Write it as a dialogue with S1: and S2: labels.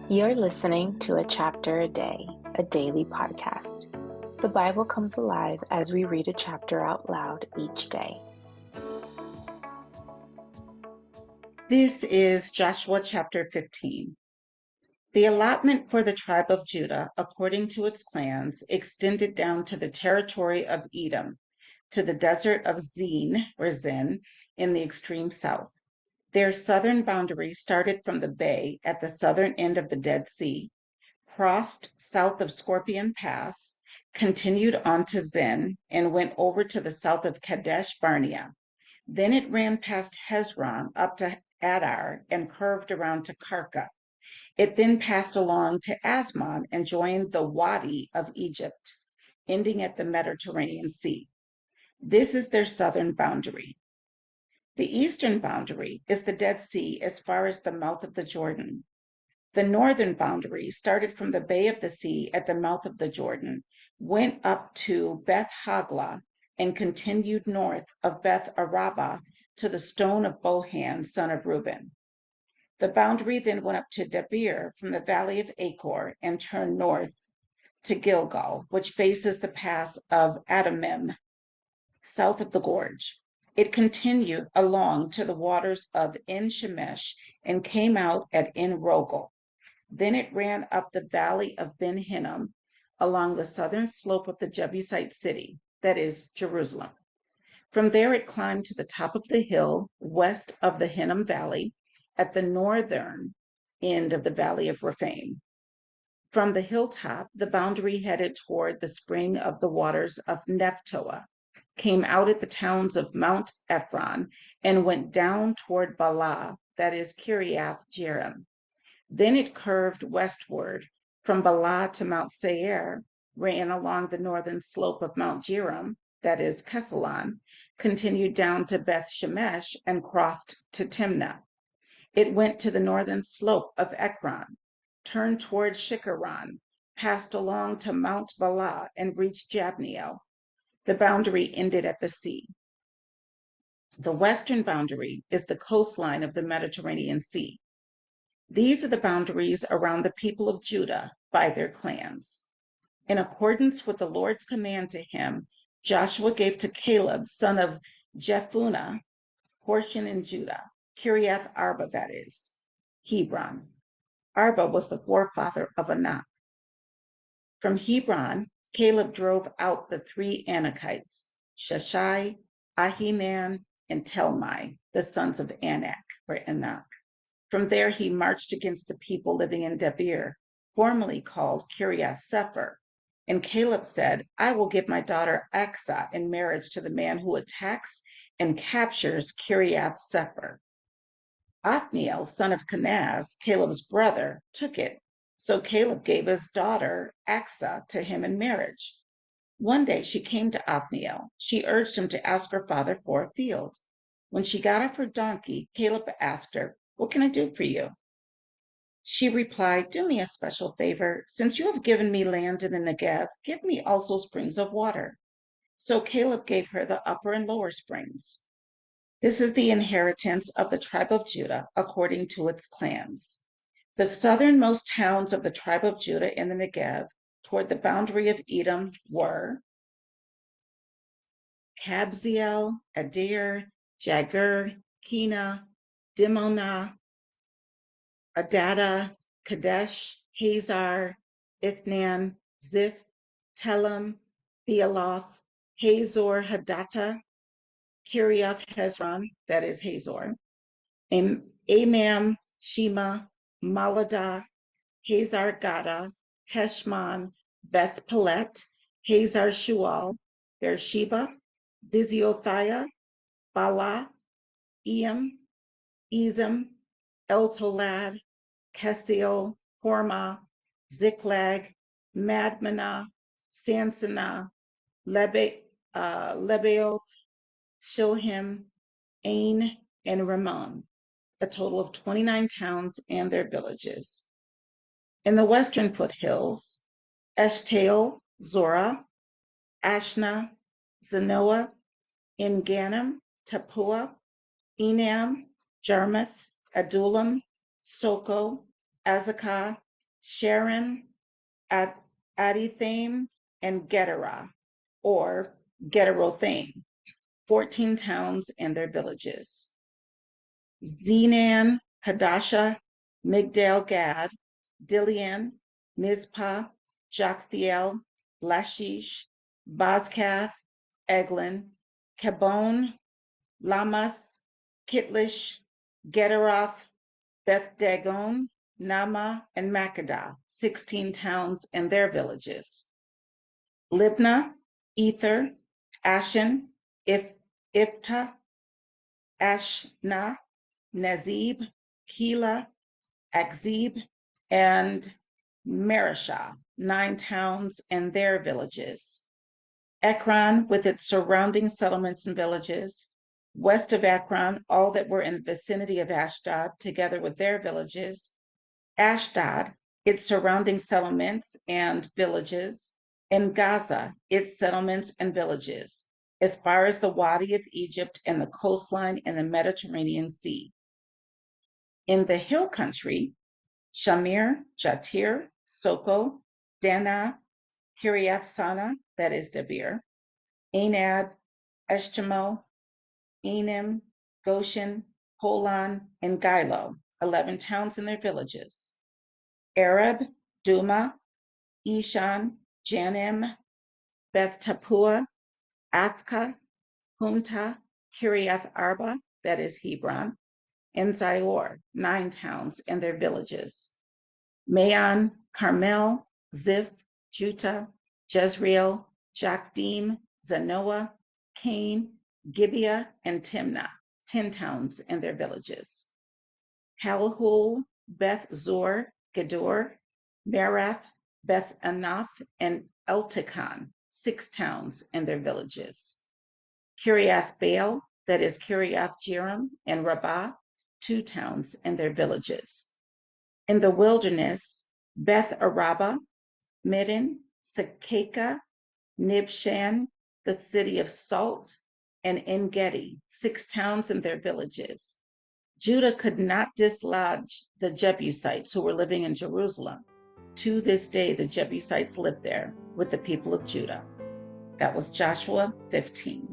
S1: You're listening to A Chapter a Day, a daily podcast. The Bible comes alive as we read a chapter out loud each day.
S2: This is Joshua chapter 15. The allotment for the tribe of Judah, according to its clans, extended down to the territory of Edom, to the desert of Zin in the extreme south. Their southern boundary started from the bay at the southern end of the Dead Sea, crossed south of Scorpion Pass, continued on to Zin, and went over to the south of Kadesh Barnea. Then it ran past Hezron up to Adar and curved around to Karka. It then passed along to Asmon and joined the Wadi of Egypt, ending at the Mediterranean Sea. This is their southern boundary. The eastern boundary is the Dead Sea as far as the mouth of the Jordan. The northern boundary started from the Bay of the Sea at the mouth of the Jordan, went up to Beth Hagla, and continued north of Beth Araba to the stone of Bohan, son of Reuben. The boundary then went up to Debir from the valley of Achor and turned north to Gilgal, which faces the pass of Adamim, south of the gorge. It continued along to the waters of En Shemesh and came out at En Rogel. Then it ran up the valley of Ben Hinnom along the southern slope of the Jebusite city, that is, Jerusalem. From there it climbed to the top of the hill west of the Hinnom Valley at the northern end of the Valley of Rephaim. From the hilltop, the boundary headed toward the spring of the waters of Nephtoah, came out at the towns of Mount Ephron, and went down toward Bala, that is, Kiriath Jearim. Then it curved westward from Bala to Mount Seir, ran along the northern slope of Mount Jearim, that is Kesalon, continued down to Beth Shemesh, and crossed to Timnah. It went to the northern slope of Ekron, turned toward Shikharon, passed along to Mount Bala, and reached Jabneel. The boundary ended at the sea. The western boundary is the coastline of the Mediterranean Sea. These are the boundaries around the people of Judah by their clans. In accordance with the Lord's command to him, Joshua gave to Caleb, son of Jephunneh, portion in Judah, Kiriath Arba, that is, Hebron. Arba was the forefather of Anak. From Hebron, Caleb drove out the three Anakites, Sheshai, Ahiman, and Telmai, the sons of Anak, or Anak. From there, he marched against the people living in Debir, formerly called Kiriath Sepher. And Caleb said, I will give my daughter Aksah in marriage to the man who attacks and captures Kiriath Sepher. Othniel, son of Kenaz, Caleb's brother, took it. So Caleb gave his daughter Aksah to him in marriage. One day she came to Othniel. She urged him to ask her father for a field. When she got off her donkey, Caleb asked her, What can I do for you? She replied, Do me a special favor. Since you have given me land in the Negev, give me also springs of water. So Caleb gave her the upper and lower springs. This is the inheritance of the tribe of Judah according to its clans. The southernmost towns of the tribe of Judah in the Negev toward the boundary of Edom were Kabzeel, Adir, Jagur, Kena, Dimonah, Adada, Kadesh, Hazar, Ithnan, Ziph, Telem, Bealoth, Hazor Hadattah, Kiriath Hezron, that is Hazor, Amam, Shema, Maladah, Hazar Gada, Heshmon, Beth Pelet, Hazar Shual, Beersheba, Biziothia, Bala, Eam, Ezem, Eltolad, Kesil, Hormah, Ziklag, Madmanah, Sansannah, Lebaoth, Shilhim, Ain, and Ramon, a total of 29 towns and their villages. In the western foothills, Eshtaol, Zorah, Ashna, Zanoah, En-Ganim, Tappuah, Enam, Jarmuth, Adullam, Soko, Azekah, Sharon, Adithaim, and Gederah, or Gederothaim, 14 towns and their villages. Zenan, Hadasha, Migdal Gad, Dilian, Mizpah, Joktheel, Lachish, Bozkath, Eglon, Kabon, Lamas, Kitlish, Gederoth, Beth Dagon, Nama, and Makkedah, 16 towns and their villages. Libnah, Ether, Ashen, Iftah, Ashna, Nazib, Keilah, Akzib, and Mareshah, 9 towns and their villages. Ekron with its surrounding settlements and villages. West of Ekron, all that were in the vicinity of Ashdod, together with their villages. Ashdod, its surrounding settlements and villages. And Gaza, its settlements and villages, as far as the Wadi of Egypt and the coastline in the Mediterranean Sea. In the hill country, Shamir, Jatir, Soko, Dana, Kiriath Sana, that is Debir, Anab, Eshtemoh, Enim, Goshen, Holon, and Gilo, 11 towns and their villages. Arab, Duma, Ishan, Janim, Beth Tapua, Athka, Humta, Kiriath Arba, that is Hebron, and Zior, 9 towns and their villages. Maon, Carmel, Ziph, Juta, Jezreel, Jokdeam, Zanoah, Cain, Gibeah, and Timnah, 10 towns and their villages. Halhul, Beth Zor, Gedor, Merath, Beth Anath, and Eltekon, 6 towns and their villages. Kiriath Baal, that is Kiriath Jearim, and Rabbah, 2 towns and their villages. In the wilderness, Beth Araba, Midden, Sakeka, Nibshan, the city of Salt, and En-Gedi, 6 towns and their villages. Judah could not dislodge the Jebusites who were living in Jerusalem. To this day, the Jebusites live there with the people of Judah. That was Joshua 15.